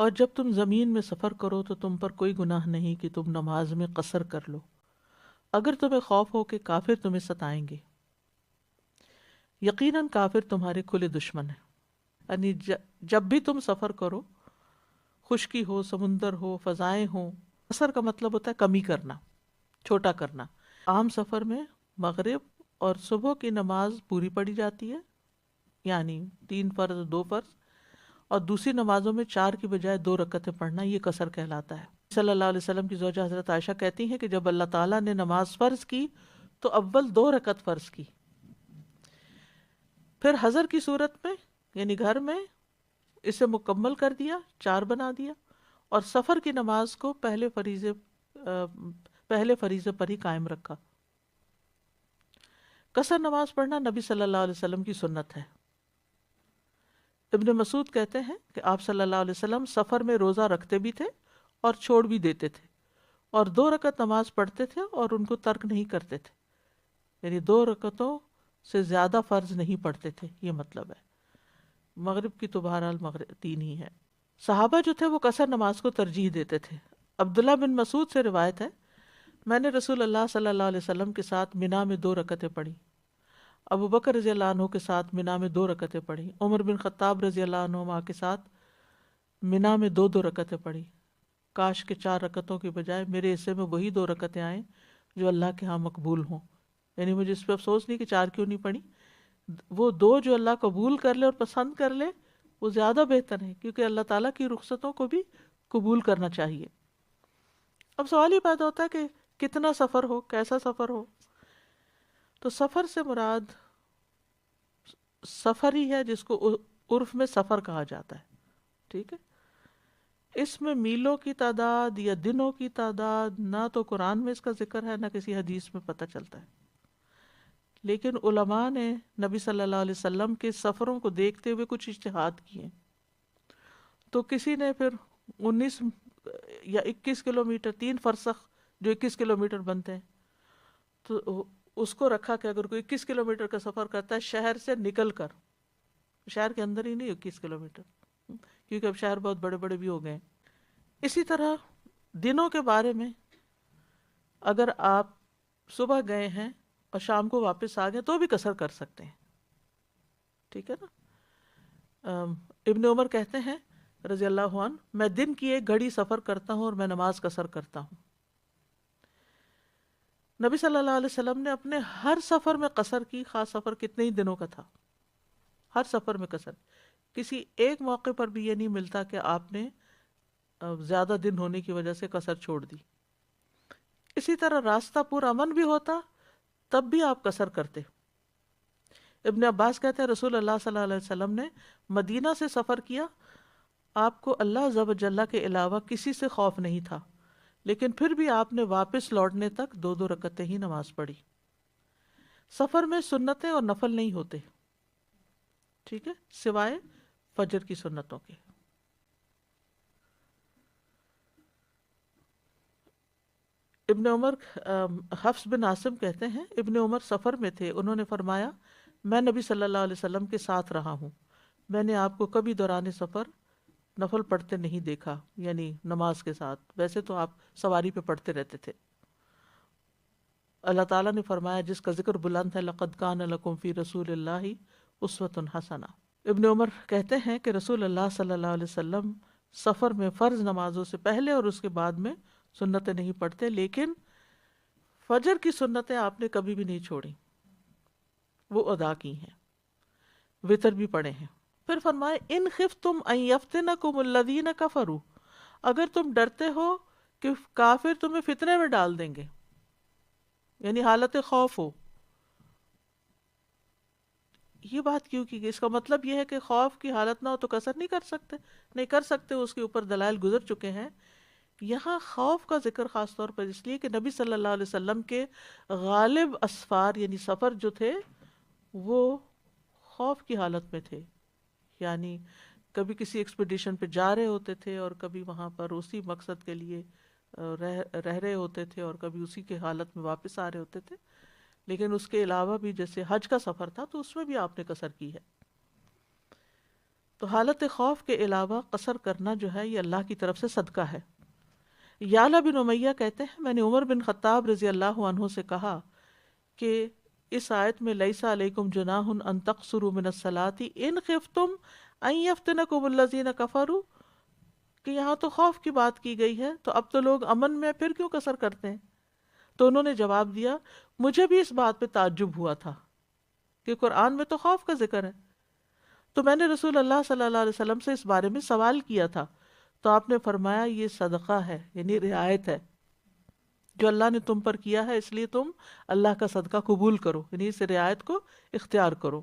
اور جب تم زمین میں سفر کرو تو تم پر کوئی گناہ نہیں کہ تم نماز میں قصر کر لو، اگر تمہیں خوف ہو کہ کافر تمہیں ستائیں گے، یقیناً کافر تمہارے کھلے دشمن ہیں۔ یعنی جب بھی تم سفر کرو، خشکی ہو، سمندر ہو، فضائیں ہوں، قصر کا مطلب ہوتا ہے کمی کرنا، چھوٹا کرنا۔ عام سفر میں مغرب اور صبح کی نماز پوری پڑھی جاتی ہے، یعنی 3 فرض 2 فرض، اور دوسری نمازوں میں 4 کی بجائے 2 رکعتیں پڑھنا، یہ قصر کہلاتا ہے۔ صلی اللہ علیہ وسلم کی زوجہ حضرت عائشہ کہتی ہیں کہ جب اللہ تعالیٰ نے نماز فرض کی تو اول 2 رکعت فرض کی، پھر حضر کی صورت میں یعنی گھر میں اسے مکمل کر دیا، 4 بنا دیا، اور سفر کی نماز کو پہلے فریضے پر ہی قائم رکھا۔ قصر نماز پڑھنا نبی صلی اللہ علیہ وسلم کی سنت ہے۔ ابن مسعود کہتے ہیں کہ آپ صلی اللہ علیہ وسلم سفر میں روزہ رکھتے بھی تھے اور چھوڑ بھی دیتے تھے، اور 2 رکعت نماز پڑھتے تھے اور ان کو ترک نہیں کرتے تھے، یعنی 2 رکعتوں سے زیادہ فرض نہیں پڑھتے تھے، یہ مطلب ہے۔ مغرب کی تو بہرحال مغرب 3 ہی ہے۔ صحابہ جو تھے وہ قصر نماز کو ترجیح دیتے تھے۔ عبداللہ بن مسعود سے روایت ہے، میں نے رسول اللہ صلی اللہ علیہ وسلم کے ساتھ منا میں 2 رکعتیں پڑھی، ابو بکر رضی اللہ عنہ کے ساتھ منا میں 2 رکعتیں پڑھی، عمر بن خطاب رضی اللہ عنہ کے ساتھ منا میں 2 رکعتیں پڑھی۔ کاش کے 4 رکعتوں کی بجائے میرے حصے میں وہی 2 رکعتیں آئیں جو اللہ کے ہاں مقبول ہوں، یعنی مجھے اس پہ افسوس نہیں کہ 4 کیوں نہیں پڑھی، وہ 2 جو اللہ قبول کر لے اور پسند کر لے وہ زیادہ بہتر ہے، کیونکہ اللہ تعالیٰ کی رخصتوں کو بھی قبول کرنا چاہیے۔ اب سوال یہ پیدا ہوتا ہے کہ کتنا سفر ہو، کیسا سفر ہو؟ تو سفر سے مراد سفر ہی ہے جس کو عرف میں سفر کہا جاتا ہے، ٹھیک ہے؟ اس میں میلوں کی تعداد یا دنوں کی تعداد نہ تو قرآن میں اس کا ذکر ہے نہ کسی حدیث میں پتہ چلتا ہے، لیکن علماء نے نبی صلی اللہ علیہ وسلم کے سفروں کو دیکھتے ہوئے کچھ اجتہاد کیے۔ تو کسی نے پھر 19 یا 21 کلومیٹر، 3 فرسخ جو 21 کلومیٹر بنتے ہیں، تو اس کو رکھا کہ اگر کوئی 21 کلومیٹر کا سفر کرتا ہے شہر سے نکل کر، شہر کے اندر ہی نہیں 21 کلومیٹر، کیونکہ اب شہر بہت بڑے بڑے بھی ہو گئے ہیں۔ اسی طرح دنوں کے بارے میں اگر آپ صبح گئے ہیں اور شام کو واپس آ گئے تو بھی قصر کر سکتے ہیں، ٹھیک ہے نا؟ ابن عمر کہتے ہیں رضی اللہ عنہ، میں دن کی 1 گھڑی سفر کرتا ہوں اور میں نماز قصر کرتا ہوں۔ نبی صلی اللہ علیہ وسلم نے اپنے ہر سفر میں قصر کی، خاص سفر کتنے ہی دنوں کا تھا، ہر سفر میں قصر۔ کسی ایک موقع پر بھی یہ نہیں ملتا کہ آپ نے زیادہ دن ہونے کی وجہ سے قصر چھوڑ دی۔ اسی طرح راستہ پر امن بھی ہوتا تب بھی آپ قصر کرتے۔ ابن عباس کہتے ہیں رسول اللہ صلی اللہ علیہ وسلم نے مدینہ سے سفر کیا، آپ کو اللہ عز و جل کے علاوہ کسی سے خوف نہیں تھا، لیکن پھر بھی آپ نے واپس لوٹنے تک 2 رکعتیں ہی نماز پڑھی۔ سفر میں سنتیں اور نفل نہیں ہوتے، ٹھیک ہے، سوائے فجر کی سنتوں کے۔ ابن عمر حفص بن عاصم کہتے ہیں ابن عمر سفر میں تھے، انہوں نے فرمایا میں نبی صلی اللہ علیہ وسلم کے ساتھ رہا ہوں، میں نے آپ کو کبھی دوران سفر نفل پڑھتے نہیں دیکھا، یعنی نماز کے ساتھ، ویسے تو آپ سواری پہ پڑھتے رہتے تھے۔ اللہ تعالیٰ نے فرمایا جس کا ذکر بلند ہے لقد کان لکم فی رسول اللہ اسوۃ حسنہ۔ ابن عمر کہتے ہیں کہ رسول اللہ صلی اللہ علیہ وسلم سفر میں فرض نمازوں سے پہلے اور اس کے بعد میں سنتیں نہیں پڑھتے، لیکن فجر کی سنتیں آپ نے کبھی بھی نہیں چھوڑی، وہ ادا کی ہیں، وتر بھی پڑھے ہیں۔ پھر فرمائے ان خفتم ان یفتنکم الذین کفروا، اگر تم ڈرتے ہو کہ کافر تمہیں فتنے میں ڈال دیں گے، یعنی حالت خوف ہو۔ یہ بات کیوں کی گئی؟ اس کا مطلب یہ ہے کہ خوف کی حالت نہ ہو تو قصر نہیں کر سکتے، نہیں کر سکتے، اس کے اوپر دلائل گزر چکے ہیں۔ یہاں خوف کا ذکر خاص طور پر اس لیے کہ نبی صلی اللہ علیہ وسلم کے غالب اسفار یعنی سفر جو تھے وہ خوف کی حالت میں تھے، یعنی کبھی کسی ایکسپیڈیشن پہ جا رہے ہوتے تھے اور کبھی وہاں پر اسی مقصد کے لیے رہ رہے ہوتے تھے اور کبھی اسی کے حالت میں واپس آ رہے ہوتے تھے۔ لیکن اس کے علاوہ بھی جیسے حج کا سفر تھا تو اس میں بھی آپ نے قصر کی ہے۔ تو حالت خوف کے علاوہ قصر کرنا جو ہے یہ اللہ کی طرف سے صدقہ ہے۔ یعلا بن امیہ کہتے ہیں میں نے عمر بن خطاب رضی اللہ عنہ سے کہا کہ اس آیت میں لیس علیکم جناح ان تقصروا من الصلاۃ ان خفتم ان یفتنکم الذین کفروا، کہ یہاں تو خوف کی بات کی گئی ہے، تو اب تو لوگ امن میں پھر کیوں قصر کرتے ہیں؟ تو انہوں نے جواب دیا مجھے بھی اس بات پہ تعجب ہوا تھا کہ قرآن میں تو خوف کا ذکر ہے، تو میں نے رسول اللہ صلی اللہ علیہ وسلم سے اس بارے میں سوال کیا تھا، تو آپ نے فرمایا یہ صدقہ ہے، یعنی رعایت ہے جو اللہ نے تم پر کیا ہے، اس لیے تم اللہ کا صدقہ قبول کرو، یعنی اس رعایت کو اختیار کرو۔